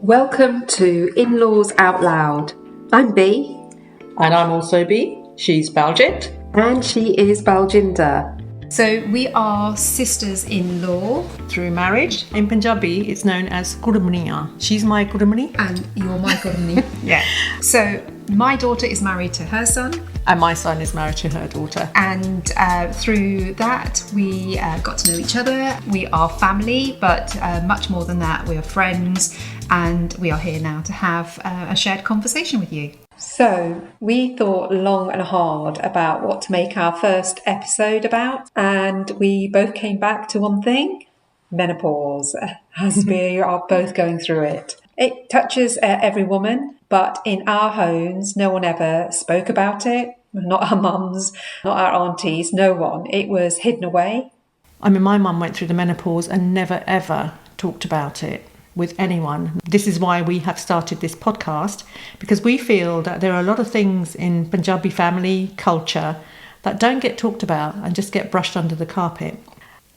Welcome to In-Laws Out Loud. I'm Bea. And I'm also Bea. She's Baljit. And she is Baljinder. So we are sisters-in-law. Through marriage. In Punjabi, it's known as kurmaniya. She's my kurmani. And you're my kurmani. Yeah. So my daughter is married to her son. And my son is married to her daughter. And through that, we got to know each other. We are family, but much more than that, we are friends. And we are here now to have a shared conversation with you. So we thought long and hard about what to make our first episode about. And we both came back to one thing: menopause, as we are both going through it. It touches every woman, but in our homes, no one ever spoke about it. Not our mums, not our aunties, no one. It was hidden away. I mean, my mum went through the menopause and never ever talked about it with anyone. This is why we have started this podcast, because we feel that there are a lot of things in Punjabi family culture that don't get talked about and just get brushed under the carpet.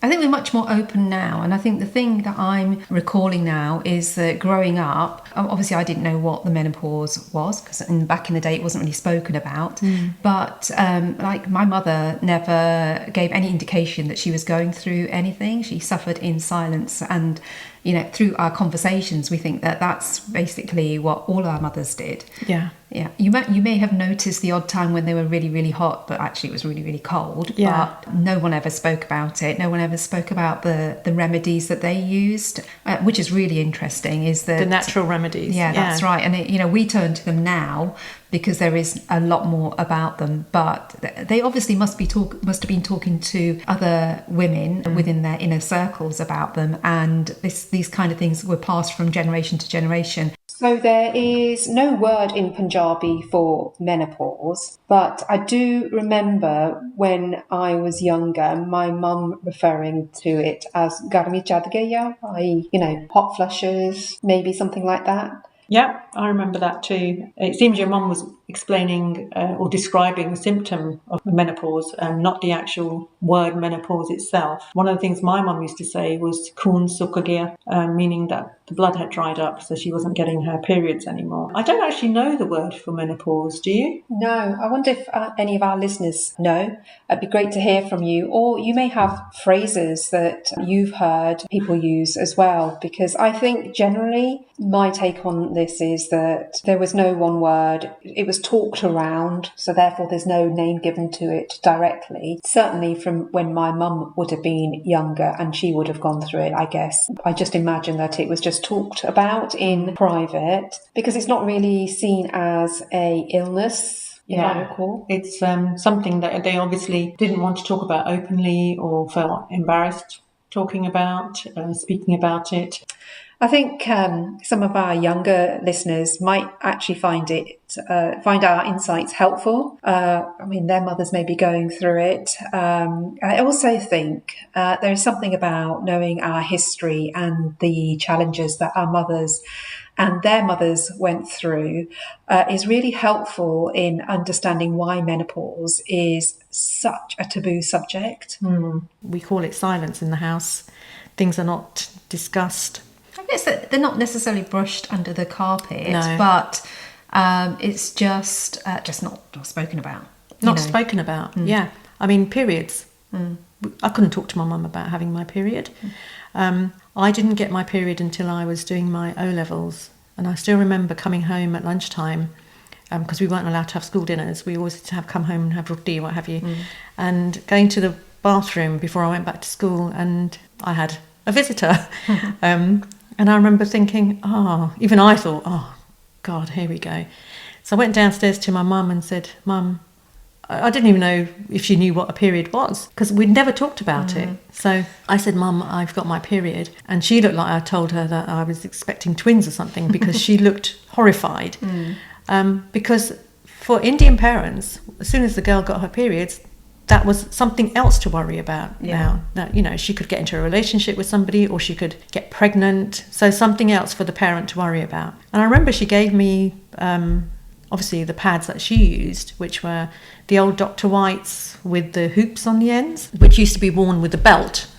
I think we're much more open now, and I think the thing that I'm recalling now is that growing up, obviously I didn't know what the menopause was, because back in the day it wasn't really spoken about, but like my mother never gave any indication that she was going through anything. She suffered in silence, and you know, through our conversations we think that that's basically what all our mothers did. Yeah, you may have noticed the odd time when they were really, really hot, but actually it was really, really cold. Yeah. But no one ever spoke about it. No one ever spoke about the remedies that they used, which is really interesting. Is that the natural remedies? Yeah, that's right. And we turn to them now because there is a lot more about them. But they obviously must have been talking to other women within their inner circles about them, and these kind of things were passed from generation to generation. So there is no word in Punjabi for menopause, but I do remember when I was younger, my mum referring to it as garmi chad gaya, i.e., hot flushes, maybe something like that. Yeah, I remember that too. It seems your mum was explaining or describing the symptom of menopause and not the actual word menopause itself. One of the things my mum used to say was khoon sukh gaya, meaning that the blood had dried up, so she wasn't getting her periods anymore. I don't actually know the word for menopause, do you? No, I wonder if any of our listeners know. It'd be great to hear from you, or you may have phrases that you've heard people use as well, because I think generally my take on this is that there was no one word. It was talked around, so therefore there's no name given to it directly. Certainly from when my mum would have been younger and she would have gone through it, I guess. I just imagine that it was just talked about in private, because it's not really seen as a illness, if I recall. It's something that they obviously didn't want to talk about openly or felt embarrassed talking about, speaking about it. I think some of our younger listeners might actually find our insights helpful. Their mothers may be going through it. I also think there is something about knowing our history and the challenges that our mothers and their mothers went through is really helpful in understanding why menopause is such a taboo subject. We call it silence in the house. Things are not discussed. I guess that they're not necessarily brushed under the carpet, no. But it's just not spoken about. Spoken about, yeah. I mean, periods. I couldn't talk to my mum about having my period. I didn't get my period until I was doing my O-levels. And I still remember coming home at lunchtime, because we weren't allowed to have school dinners. We always had to come home and have roti, what have you. And going to the bathroom before I went back to school, and I had a visitor. And I remember thinking, even I thought, oh, God, here we go. So I went downstairs to my mum and said, Mum, I didn't even know if she knew what a period was, because we'd never talked about it. So I said, Mum, I've got my period. And she looked like I told her that I was expecting twins or something, because she looked horrified. Because for Indian parents, as soon as the girl got her periods, that was something else to worry about now. That, she could get into a relationship with somebody, or she could get pregnant. So something else for the parent to worry about. And I remember she gave me, obviously, the pads that she used, which were the old Dr. White's with the hoops on the ends, which used to be worn with the belt.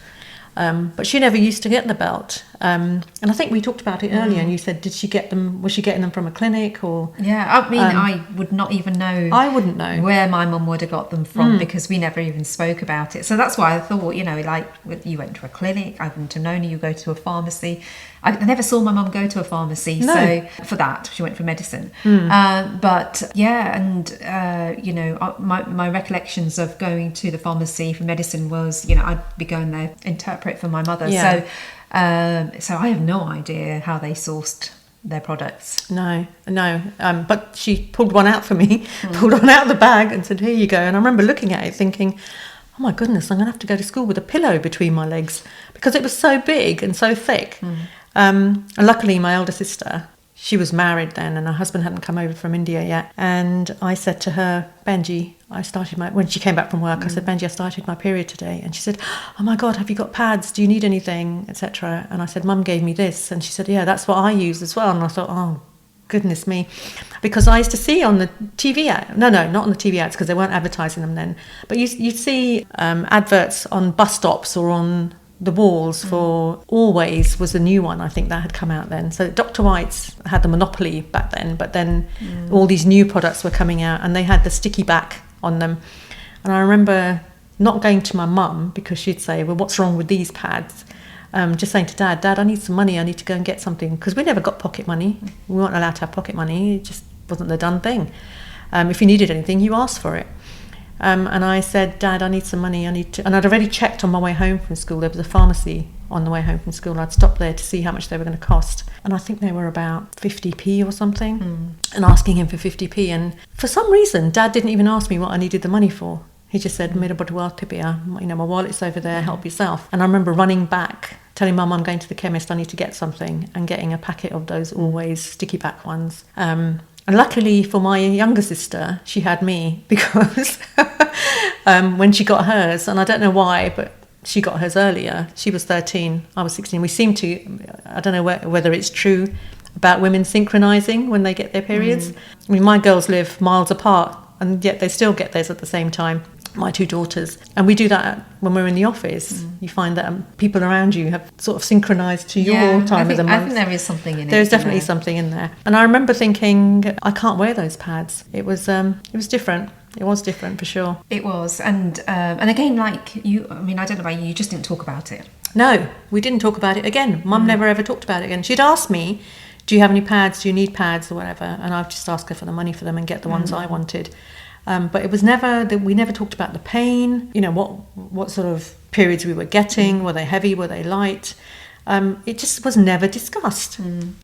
But she never used to get the belt. And I think we talked about it earlier, and you said, was she getting them from a clinic or? Yeah, I mean, I would not even know. I wouldn't know where my mum would have got them from because we never even spoke about it. So that's why I thought, like you went to a clinic, I wouldn't have known you go to a pharmacy. I never saw my mum go to a pharmacy. No. So for that, she went for medicine. But yeah, and my recollections of going to the pharmacy for medicine was, I'd be going there interpret for my mother. Yeah. So I have no idea how they sourced their products. No. But she pulled one out for me, pulled one out of the bag and said, here you go. And I remember looking at it thinking, oh my goodness, I'm going to have to go to school with a pillow between my legs because it was so big and so thick. And luckily my elder sister, she was married then and her husband hadn't come over from India yet. And I said to her, Benji, when she came back from work, I said, Benji, I started my period today. And she said, oh my God, have you got pads? Do you need anything, etc.? And I said, Mum gave me this. And she said, yeah, that's what I use as well. And I thought, oh, goodness me. Because I used to see on the TV ad, no, not on the TV ads because they weren't advertising them then. But you'd see adverts on bus stops or on the walls for Always was a new one, I think, that had come out then. So Dr. White's had the monopoly back then, but then all these new products were coming out and they had the sticky back on them. And I remember not going to my mum because she'd say, well, what's wrong with these pads? Just saying to Dad, I need some money, I need to go and get something. Because we never got pocket money. We weren't allowed to have pocket money. It just wasn't the done thing. If you needed anything, you asked for it. And I said, Dad, I need some money. And I'd already checked on my way home from school. There was a pharmacy on the way home from school. I'd stopped there to see how much they were going to cost. And I think they were about 50p or something. And asking him for 50p. And for some reason, Dad didn't even ask me what I needed the money for. He just said, my wallet's over there, help yourself. And I remember running back, telling Mum I'm going to the chemist, I need to get something, and getting a packet of those Always sticky back ones. And luckily for my younger sister, she had me because when she got hers, and I don't know why, but she got hers earlier. She was 13, I was 16. We seem to, I don't know whether it's true about women synchronising when they get their periods. I mean, my girls live miles apart, and yet they still get theirs at the same time. My two daughters. And we do that when we're in the office. You find that people around you have sort of synchronised to your time of the month. I think there is something in it. There's definitely something in there. And I remember thinking, I can't wear those pads. It was different. It was different for sure. It was. And again, like you, I mean, I don't know about you just didn't talk about it. No, we didn't talk about it again. Mum never ever talked about it again. She'd ask me, do you have any pads? Do you need pads or whatever? And I'd just ask her for the money for them and get the ones I wanted. But it was we never talked about the pain, what sort of periods we were getting, were they heavy, were they light? It just was never discussed.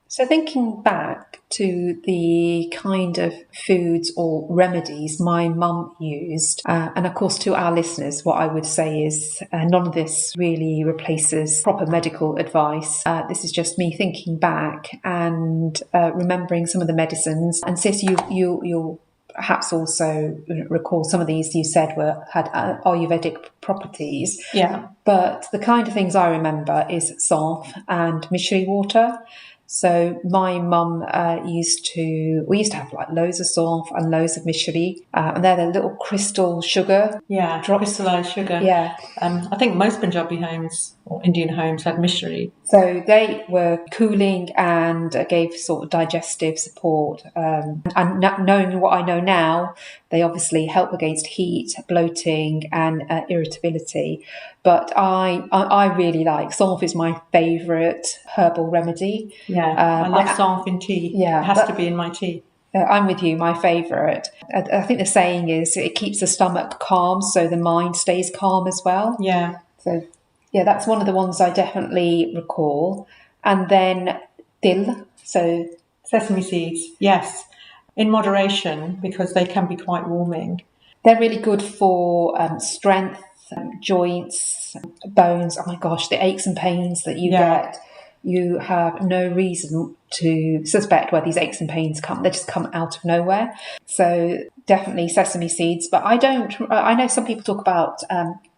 So thinking back to the kind of foods or remedies my mum used, and of course to our listeners, what I would say is none of this really replaces proper medical advice. This is just me thinking back and remembering some of the medicines. And Sis, you'll perhaps also recall some of these you said had Ayurvedic properties. Yeah. But the kind of things I remember is saunf and mishri water. So my mum we used to have like loads of saunf and loads of mishri, and they're the little crystal sugar. Yeah, crystallised sugar. Yeah. I think most Punjabi homes or Indian homes had mishri. So they were cooling and gave sort of digestive support. And knowing what I know now, they obviously help against heat, bloating and irritability. But I really like saunf. Is my favourite herbal remedy. Yeah, I love saunf in tea. Yeah, it has to be in my tea. I'm with you, my favourite. I think the saying is it keeps the stomach calm, so the mind stays calm as well. Yeah. So, yeah, that's one of the ones I definitely recall. And then til, so sesame seeds, yes, in moderation because they can be quite warming. They're really good for strength, joints, bones. Oh my gosh, the aches and pains that you get. You have no reason to suspect where these aches and pains come. They just come out of nowhere. So definitely sesame seeds. But I know some people talk about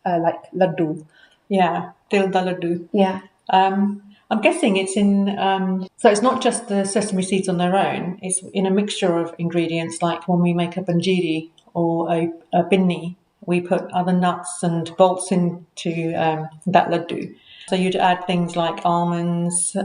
like laddu. Yeah, til da laddu. Yeah. I'm guessing it's in, so it's not just the sesame seeds on their own. It's in a mixture of ingredients, like when we make a banjiri or a binni, we put other nuts and bolts into that laddu. So you'd add things like almonds,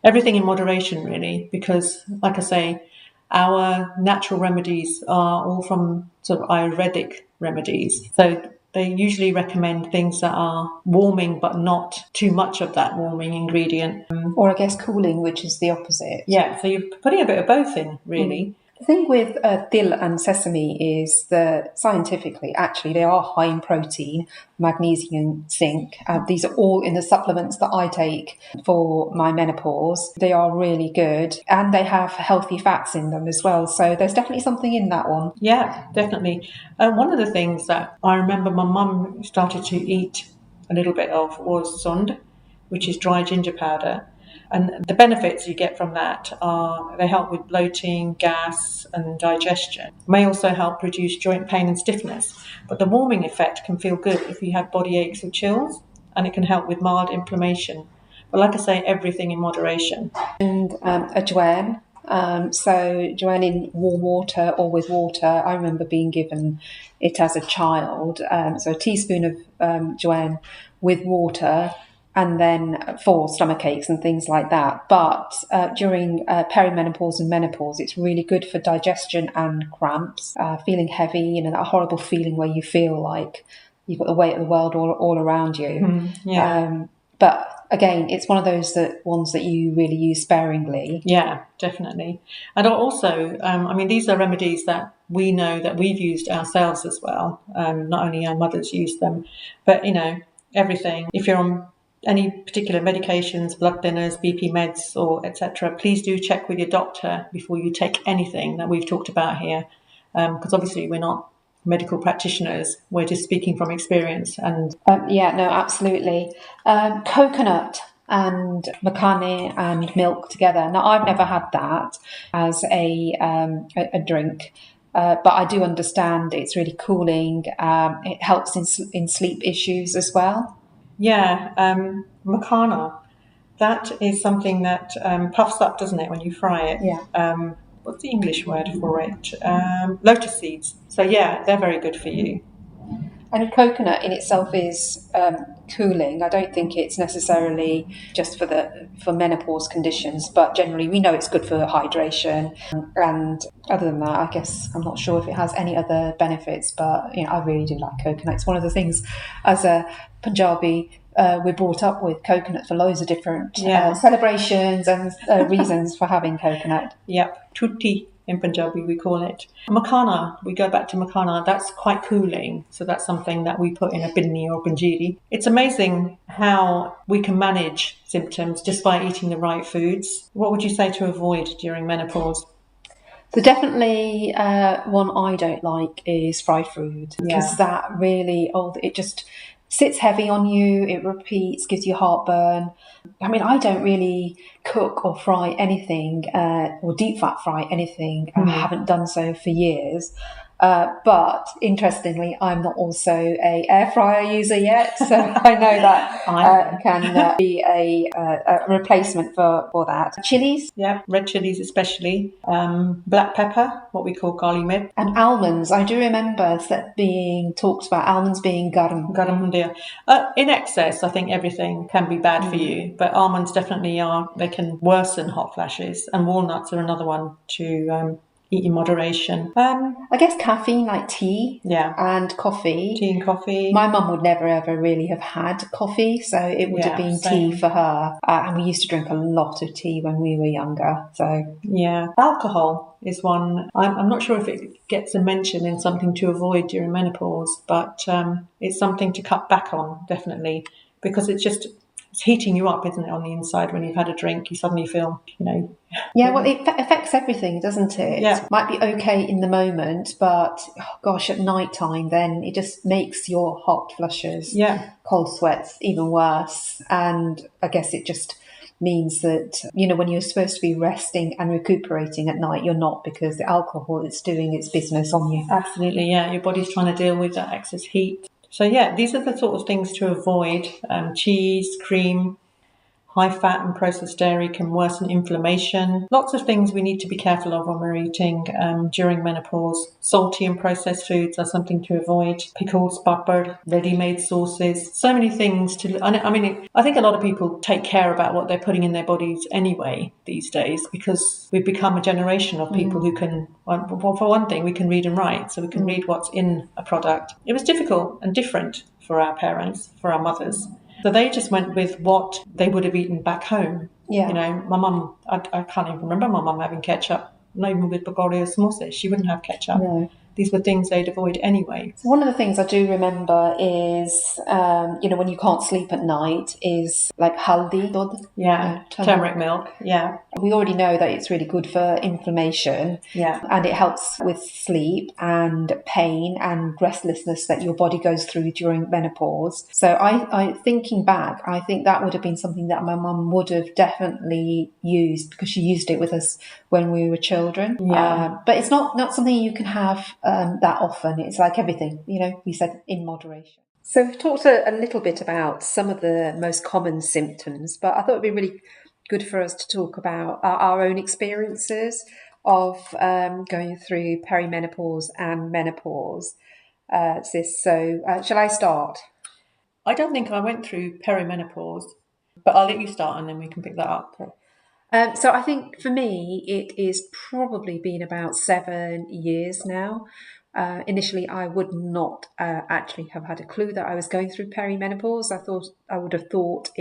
everything in moderation, really, because, like I say, our natural remedies are all from sort of Ayurvedic remedies. So they usually recommend things that are warming, but not too much of that warming ingredient. Or I guess cooling, which is the opposite. Yeah, so you're putting a bit of both in, really. The thing with dill and sesame is that scientifically, actually, they are high in protein, magnesium, zinc. These are all in the supplements that I take for my menopause. They are really good, and they have healthy fats in them as well. So there's definitely something in that one. Yeah, definitely. One of the things that I remember my mum started to eat a little bit of was sund, which is dry ginger powder. And the benefits you get from that are they help with bloating, gas, and digestion. May also help reduce joint pain and stiffness. But the warming effect can feel good if you have body aches or chills, and it can help with mild inflammation. But like I say, everything in moderation. And ajwain. So ajwain in warm water or with water. I remember being given it as a child. So a teaspoon of ajwain with water, and then for stomach aches and things like that. But during perimenopause and menopause, it's really good for digestion and cramps, feeling heavy, that horrible feeling where you feel like you've got the weight of the world all around you. But again, it's one of those ones that you really use sparingly. Yeah, definitely. And also, these are remedies that we know that we've used ourselves as well. Not only our mothers use them, but, everything. If you're on any particular medications, blood thinners, BP meds, or etc., please do check with your doctor before you take anything that we've talked about here, because obviously we're not medical practitioners, we're just speaking from experience. And absolutely. Coconut and makhane and milk together. Now, I've never had that as a drink. But I do understand it's really cooling. It helps in sleep issues as well. Yeah, makhana, that is something that puffs up, doesn't it, when you fry it? Yeah. What's the English word for it? Lotus seeds. So yeah, they're very good for you. And coconut in itself is cooling. I don't think it's necessarily just for menopause conditions, but generally we know it's good for hydration. And other than that, I guess I'm not sure if it has any other benefits, but I really do like coconut. It's one of the things as a Punjabi. We're brought up with coconut for loads of different celebrations and reasons for having coconut. Yep, tutti in Punjabi we call it. Makhana, we go back to makhana, that's quite cooling. So that's something that we put in a pinni or panjiri. It's amazing how we can manage symptoms just by eating the right foods. What would you say to avoid during menopause? So definitely one I don't like is fried food, because that really, it just sits heavy on you, it repeats, gives you heartburn. I don't really cook or fry anything or deep fat fry anything. I haven't done so for years. But interestingly, I'm not also a air fryer user yet, so I know that can be a replacement for that. Chilies, red chilies especially, black pepper, what we call kali mirch, and almonds. I do remember that being talked about almonds being garam hundia. In excess, I think everything can be bad for you, but almonds definitely are. They can worsen hot flashes, and walnuts are another one to eat in moderation. I guess caffeine, like tea and coffee. Tea and coffee. My mum would never ever really have had coffee, so it would have been tea for her. And we used to drink a lot of tea when we were younger. So alcohol is one. I'm not sure if it gets a mention in something to avoid during menopause, but it's something to cut back on, definitely, because it's heating you up, isn't it, on the inside? When you've had a drink, you suddenly feel, Yeah, well, it affects everything, doesn't it? Yeah. It might be okay in the moment, but, at night time, then it just makes your hot flushes, cold sweats even worse. And I guess it just means that, when you're supposed to be resting and recuperating at night, you're not, because the alcohol is doing its business on you. Absolutely, yeah. Your body's trying to deal with that excess heat. So, these are the sort of things to avoid. Cheese, cream, High fat and processed dairy can worsen inflammation. Lots of things we need to be careful of when we're eating during menopause. Salty and processed foods are something to avoid. Pickles, butter, ready-made sauces. So many things to... I mean, I think a lot of people take care about what they're putting in their bodies anyway these days, because we've become a generation of people who can... Well, for one thing, we can read and write, so we can read what's in a product. It was difficult and different for our parents, for our mothers. So they just went with what they would have eaten back home. Yeah. You know, my mum, I can't even remember my mum having ketchup, not even with Bulgaria samosas. She wouldn't have ketchup. No. These were things they'd avoid anyway. So one of the things I do remember is, when you can't sleep at night, is like haldi. Yeah, turmeric milk. Yeah. We already know that it's really good for inflammation. Yeah. And it helps with sleep and pain and restlessness that your body goes through during menopause. So I thinking back, I think that would have been something that my mum would have definitely used, because she used it with us when we were children. Yeah. But it's not something you can have that often. It's like everything, we said in moderation. So we've talked a little bit about some of the most common symptoms, but I thought it'd be really good for us to talk about our own experiences of going through perimenopause and menopause. Shall I start? I don't think I went through perimenopause, but I'll let you start and then we can pick that up. So I think for me, it is probably been about 7 years now. Initially, I would not actually have had a clue that I was going through perimenopause. I would have thought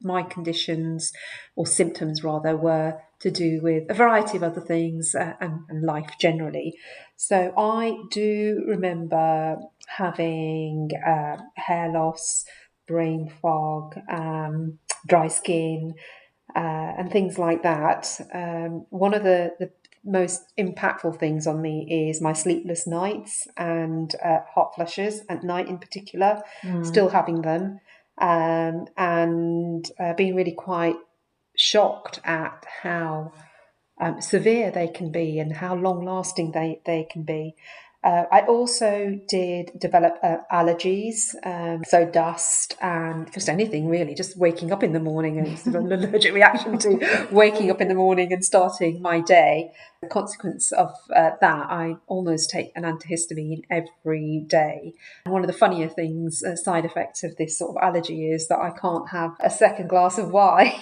my conditions, or symptoms rather, were to do with a variety of other things and life generally. So I do remember having hair loss, brain fog, dry skin, and things like that. One of the most impactful things on me is my sleepless nights and hot flushes at night in particular, still having them, and being really quite shocked at how severe they can be and how long lasting they can be. I also did develop allergies, so dust and just anything really, just waking up in the morning, and sort of an allergic reaction to waking up in the morning and starting my day. The consequence of that, I almost take an antihistamine every day. And one of the funnier things, side effects of this sort of allergy, is that I can't have a second glass of wine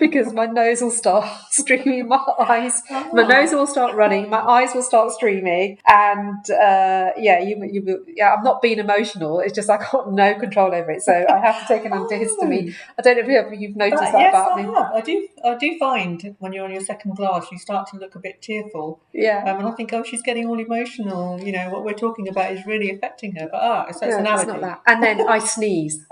because my nose will start streaming, my nose will start running, my eyes will start streaming, and I'm not being emotional. It's just I got no control over it, so I have to take an antihistamine. I don't know if you've noticed that yes, about me. I do find when you're on your second glass, you start to look a bit tearful. Yeah. And I think, she's getting all emotional. What we're talking about is really affecting her. But it's an allergy. It's not that. And then I sneeze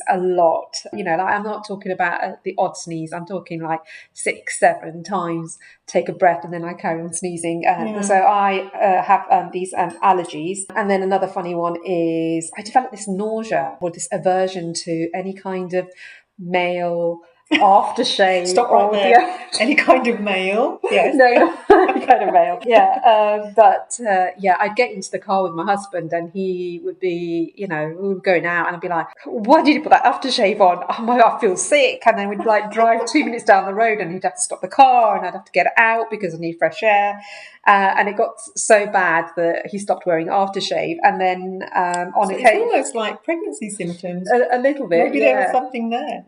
a lot. I'm not talking about the odd sneeze. I'm talking like 6-7 times. Take a breath and then I carry on sneezing. So I have these allergies. And then another funny one is I developed this nausea or this aversion to any kind of male aftershave. Stop right there. Yeah. Any kind of male? Yes. No, any kind of male. Yeah. I'd get into the car with my husband and he would be, we were going out and I'd be like, why did you put that aftershave on? Oh my God, I feel sick. And then we'd drive 2 minutes down the road and he'd have to stop the car and I'd have to get out because I need fresh air. And it got so bad that he stopped wearing aftershave. And then it's almost like pregnancy symptoms. A little bit. Maybe there was something there.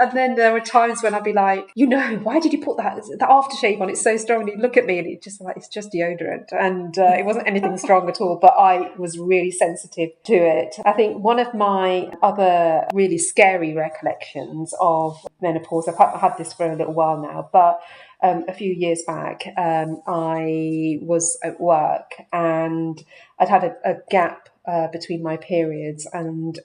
And then there were times when I'd be like, why did you put that aftershave on? It's so strong. And he'd look at me and it's just deodorant. And it wasn't anything strong at all, but I was really sensitive to it. I think one of my other really scary recollections of menopause, I've had this for a little while now, but a few years back, I was at work and I'd had a gap between my periods, and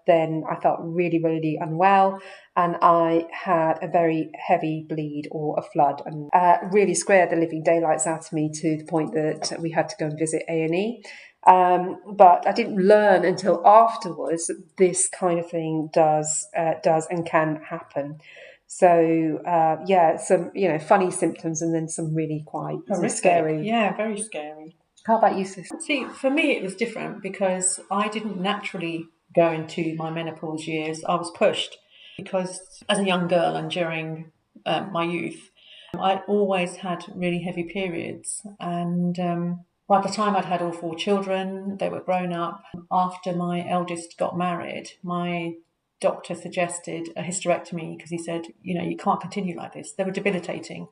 then I felt really, really unwell, and I had a very heavy bleed or a flood, and really scared the living daylights out of me to the point that we had to go and visit A&E. But I didn't learn until afterwards that this kind of thing does and can happen. So some funny symptoms, and then some really quite scary. Yeah, very scary. How about you, sis? See, for me it was different because I didn't naturally go into my menopause years. I was pushed. because as a young girl and during my youth, I always had really heavy periods. And by the time I'd had all 4 children, they were grown up. After my eldest got married, my doctor suggested a hysterectomy because he said, you can't continue like this. They were debilitating.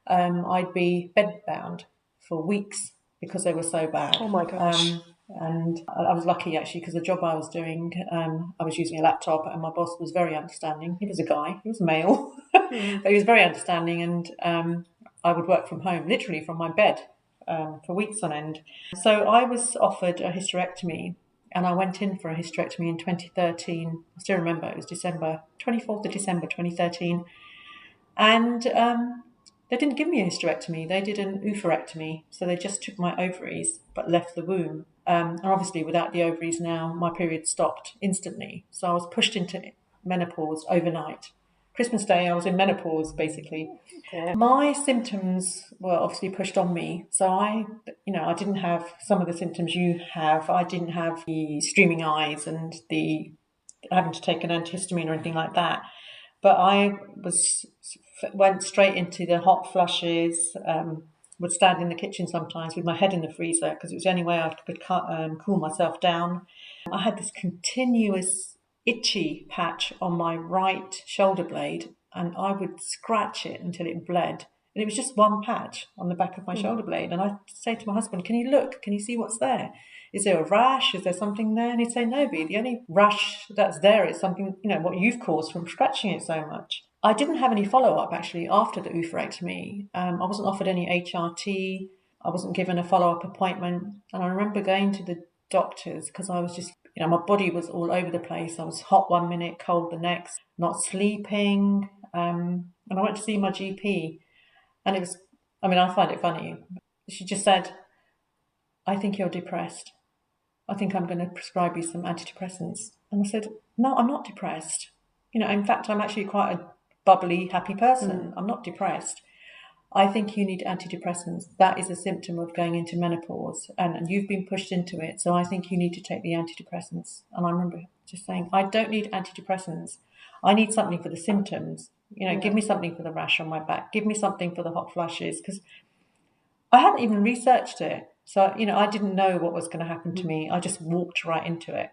I'd be bedbound for weeks because they were so bad. Oh my gosh. And I was lucky actually because the job I was doing, I was using a laptop, and my boss was very understanding. He was a guy, he was male, but he was very understanding, and I would work from home, literally from my bed, for weeks on end. So I was offered a hysterectomy, and I went in for a hysterectomy in 2013. I still remember, it was 24th of December 2013. And they didn't give me a hysterectomy. They did an oophorectomy. So they just took my ovaries but left the womb. And obviously without the ovaries now, my period stopped instantly. So I was pushed into menopause overnight. Christmas Day, I was in menopause, basically. Yeah. My symptoms were obviously pushed on me. So I didn't have some of the symptoms you have. I didn't have the streaming eyes and the having to take an antihistamine or anything like that. But I went straight into the hot flushes, would stand in the kitchen sometimes with my head in the freezer because it was the only way I could cool myself down. I had this continuous itchy patch on my right shoulder blade, and I would scratch it until it bled. And it was just one patch on the back of my shoulder blade. And I'd say to my husband, can you look? Can you see what's there? Is there a rash? Is there something there? And he'd say, no, B, the only rash that's there is something, what you've caused from scratching it so much. I didn't have any follow-up, actually, after the oophorectomy. I wasn't offered any HRT. I wasn't given a follow-up appointment. And I remember going to the doctors because I was just, my body was all over the place. I was hot one minute, cold the next, not sleeping. And I went to see my GP. And it was, I find it funny. She just said, I think you're depressed. I think I'm going to prescribe you some antidepressants. And I said, no, I'm not depressed. In fact, I'm actually quite a bubbly, happy person. I'm not depressed. I think you need antidepressants. That is a symptom of going into menopause, and you've been pushed into it. So I think you need to take the antidepressants. And I remember just saying, I don't need antidepressants. I need something for the symptoms. Give me something for the rash on my back. Give me something for the hot flushes, because I hadn't even researched it. So, I didn't know what was going to happen to me. I just walked right into it.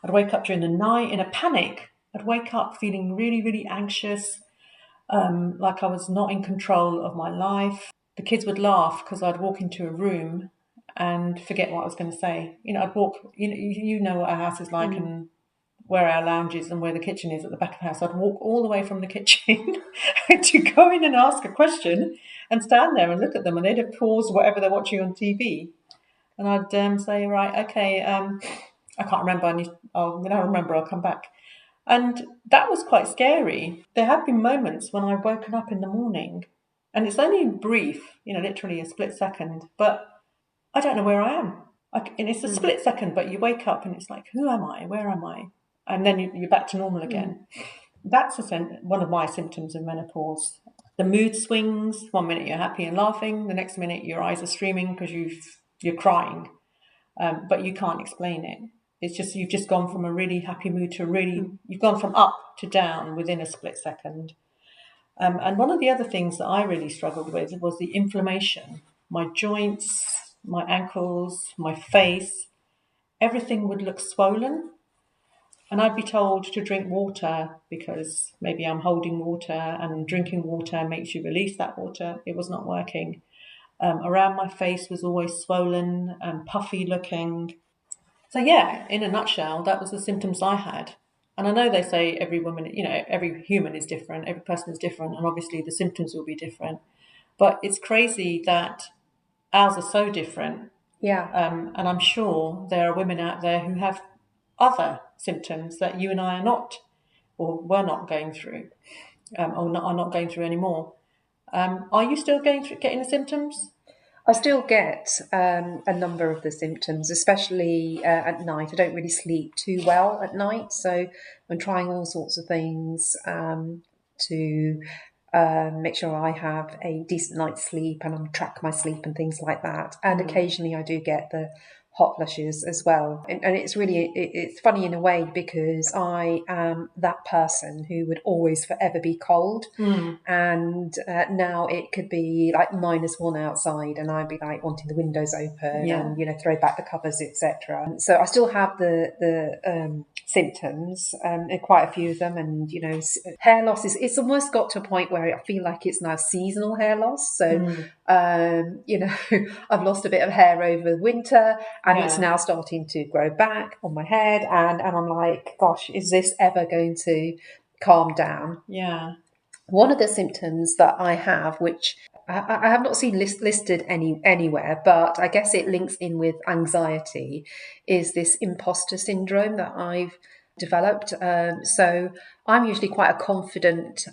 I'd wake up during the night in a panic. I'd wake up feeling really, really anxious, like I was not in control of my life. The kids would laugh because I'd walk into a room and forget what I was going to say. I'd walk, you know what our house is like and where our lounge is and where the kitchen is at the back of the house. I'd walk all the way from the kitchen to go in and ask a question and stand there and look at them, and they'd have paused whatever they're watching on TV. And I'd say, right, okay, I can't remember. When I remember, I'll come back. And that was quite scary. There have been moments when I've woken up in the morning, and it's only brief, literally a split second, but I don't know where I am. And it's a split second, but you wake up and it's like, who am I? Where am I? And then you're back to normal again. That's one of my symptoms of menopause. The mood swings. 1 minute you're happy and laughing. The next minute your eyes are streaming because you're crying, but you can't explain it. It's just you've just gone from a really happy mood to you've gone from up to down within a split second. And one of the other things that I really struggled with was the inflammation. My joints, my ankles, my face, everything would look swollen. And I'd be told to drink water because maybe I'm holding water, and drinking water makes you release that water. It was not working. Around my face was always swollen and puffy looking. So yeah, in a nutshell, that was the symptoms I had. And I know they say every woman, every human is different, every person is different, and obviously the symptoms will be different. But it's crazy that ours are so different. Yeah. And I'm sure there are women out there who have other symptoms that you and I are not, or were not going through, or are not going through anymore. Are you still getting the symptoms? I still get a number of the symptoms, especially at night. I don't really sleep too well at night, so I'm trying all sorts of things to make sure I have a decent night's sleep and I track my sleep and things like that. And occasionally I do get the hot flushes as well. And it's really, it's funny in a way because I am that person who would always forever be cold. And now it could be like -1 outside and I'd be like wanting the windows open and, you know, throw back the covers, etc. So I still have the symptoms, and quite a few of them, and you know, hair loss it's almost got to a point where I feel like it's now seasonal hair loss. So you know, I've lost a bit of hair over winter and it's now starting to grow back on my head, and I'm like, gosh, is this ever going to calm down? One of the symptoms that I have, which I have not seen listed anywhere, but I guess it links in with anxiety, is this imposter syndrome that I've developed. So I'm usually quite a confident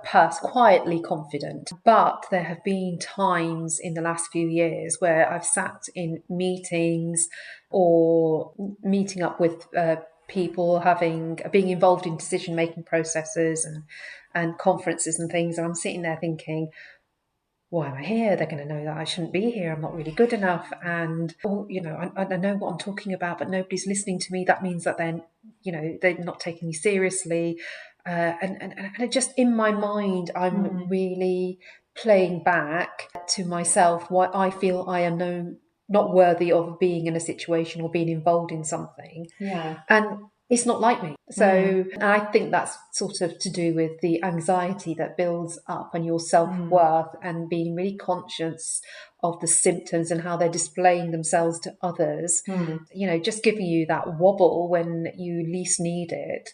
person, quietly confident, but there have been times in the last few years where I've sat in meetings or meeting up with people, being involved in decision-making processes and conferences and things, and I'm sitting there thinking, why am I here? They're going to know that I shouldn't be here. I'm not really good enough. And, you know, I know what I'm talking about, but nobody's listening to me. That means that then, you know, they're not taking me seriously. And it just, in my mind, I'm really playing back to myself why I feel I am not worthy of being in a situation or being involved in something. And it's not like me. So and I think that's sort of to do with the anxiety that builds up and your self-worth and being really conscious of the symptoms and how they're displaying themselves to others. You know, just giving you that wobble when you least need it.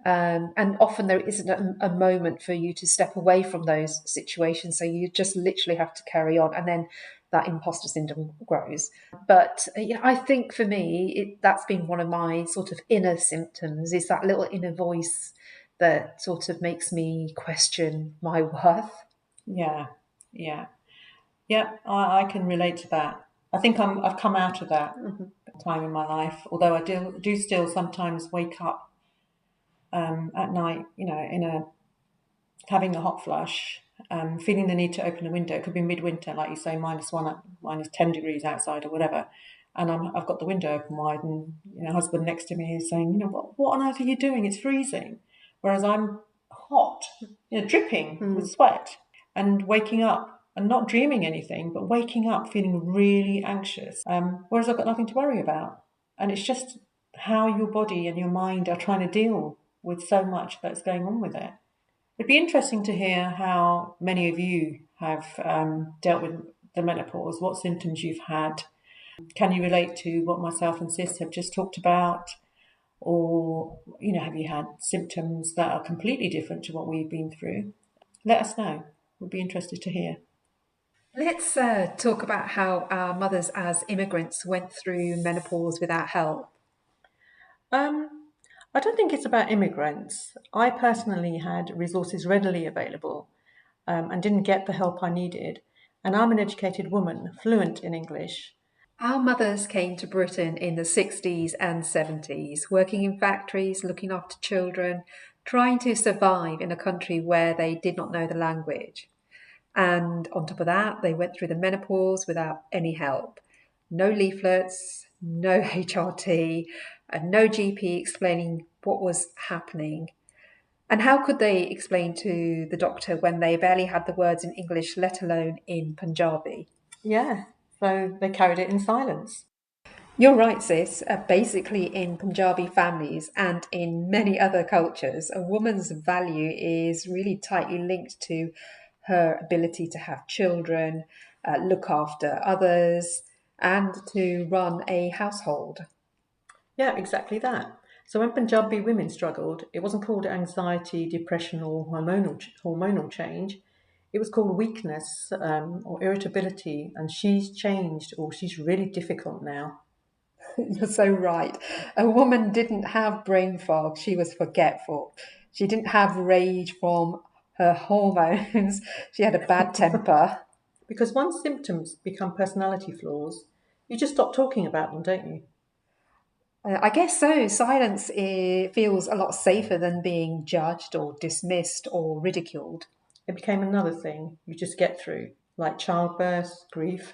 And often there isn't a moment for you to step away from those situations. So you just literally have to carry on. And then that imposter syndrome grows. But yeah, I think for me, that's been one of my sort of inner symptoms, is that little inner voice that sort of makes me question my worth. I can relate to that. I think I've come out of that time in my life, although I do still sometimes wake up at night, you know, having a hot flush, feeling the need to open a window. It could be midwinter, like you say, -1, -10 degrees outside or whatever, and I've got the window open wide, and you know, husband next to me is saying, you know, what on earth are you doing? It's freezing. Whereas I'm hot, you know, dripping with sweat, and waking up and not dreaming anything, but waking up feeling really anxious. Whereas I've got nothing to worry about, and it's just how your body and your mind are trying to deal with so much that's going on with it. It'd be interesting to hear how many of you have dealt with the menopause, what symptoms you've had. Can you relate to what myself and Sis have just talked about? Or, you know, have you had symptoms that are completely different to what we've been through? Let us know. We'd be interested to hear. Let's talk about how our mothers as immigrants went through menopause without help. I don't think it's about immigrants. I personally had resources readily available and didn't get the help I needed. And I'm an educated woman, fluent in English. Our mothers came to Britain in the 60s and 70s, working in factories, looking after children, trying to survive in a country where they did not know the language. And on top of that, they went through the menopause without any help. No leaflets, no HRT, and no GP explaining what was happening. And how could they explain to the doctor when they barely had the words in English, let alone in Punjabi? Yeah, so they carried it in silence. You're right, sis. Basically, in Punjabi families and in many other cultures, a woman's value is really tightly linked to her ability to have children, look after others, and to run a household. Yeah, exactly that. So when Punjabi women struggled, it wasn't called anxiety, depression, or hormonal change. It was called weakness or irritability, and she's changed, or she's really difficult now. You're so right. A woman didn't have brain fog, she was forgetful. She didn't have rage from her hormones, she had a bad temper. Because once symptoms become personality flaws, you just stop talking about them, don't you? I guess so. Silence feels a lot safer than being judged or dismissed or ridiculed. It became another thing you just get through, like childbirth, grief,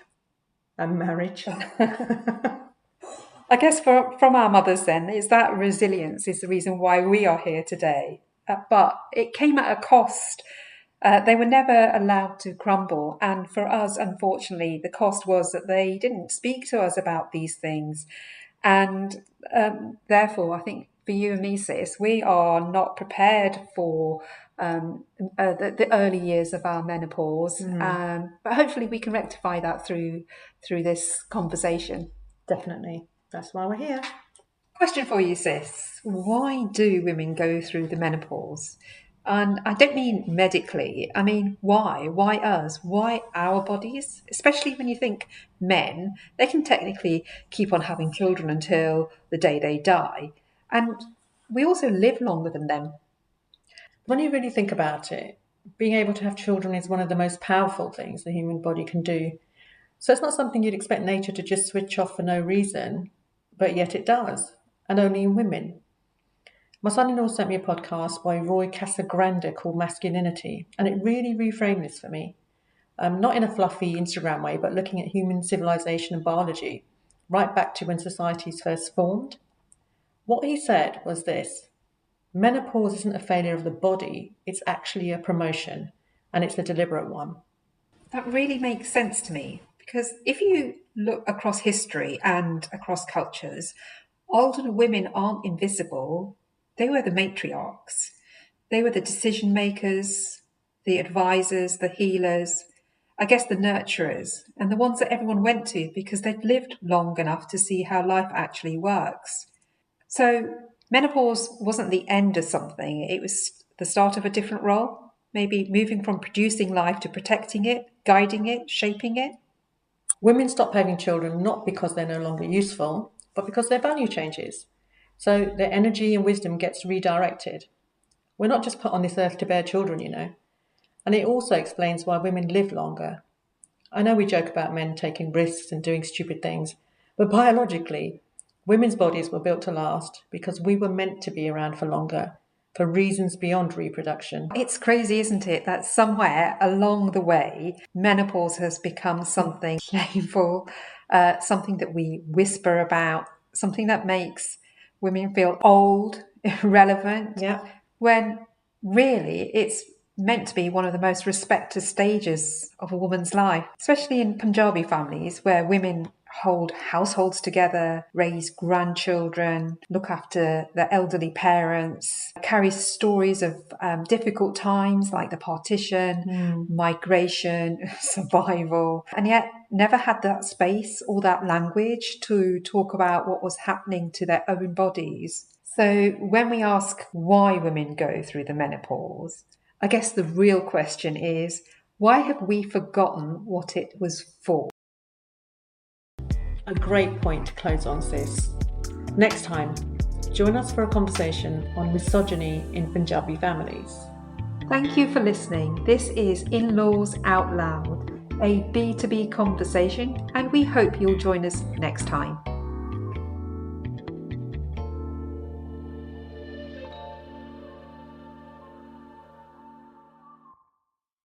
and marriage. I guess from our mothers then, is that resilience is the reason why we are here today. But it came at a cost. They were never allowed to crumble. And for us, unfortunately, the cost was that they didn't speak to us about these things. And therefore, I think for you and me, sis, we are not prepared for the early years of our menopause. But hopefully we can rectify that through this conversation. Definitely. That's why we're here. Question for you, sis. Why do women go through the menopause? And I don't mean medically. I mean, why? Why us? Why our bodies? Especially when you think men, they can technically keep on having children until the day they die. And we also live longer than them. When you really think about it, being able to have children is one of the most powerful things the human body can do. So it's not something you'd expect nature to just switch off for no reason, but yet it does, and only in women. My son-in-law sent me a podcast by Roy Casagrande called Masculinity, and it really reframed this for me. Not in a fluffy Instagram way, but looking at human civilization and biology, right back to when societies first formed. What he said was this: menopause isn't a failure of the body, it's actually a promotion, and it's a deliberate one. That really makes sense to me because if you look across history and across cultures, older women aren't invisible. They were the matriarchs. They were the decision makers, the advisors, the healers, I guess the nurturers, and the ones that everyone went to because they'd lived long enough to see how life actually works. So menopause wasn't the end of something, it was the start of a different role, maybe moving from producing life to protecting it, guiding it, shaping it. Women stop having children not because they're no longer useful, but because their value changes. So their energy and wisdom gets redirected. We're not just put on this earth to bear children, you know. And it also explains why women live longer. I know we joke about men taking risks and doing stupid things, but biologically, women's bodies were built to last because we were meant to be around for longer, for reasons beyond reproduction. It's crazy, isn't it, that somewhere along the way, menopause has become something shameful, something that we whisper about, something that makes women feel old, irrelevant, Yeah. when really it's meant to be one of the most respected stages of a woman's life, especially in Punjabi families where women hold households together, raise grandchildren, look after their elderly parents, carry stories of difficult times like the partition, migration, survival, and yet never had that space or that language to talk about what was happening to their own bodies. So when we ask why women go through the menopause, I guess the real question is, why have we forgotten what it was for? A great point to close on, sis. Next time, join us for a conversation on misogyny in Punjabi families. Thank you for listening. This is In-Laws Out Loud, a B2B conversation, and we hope you'll join us next time.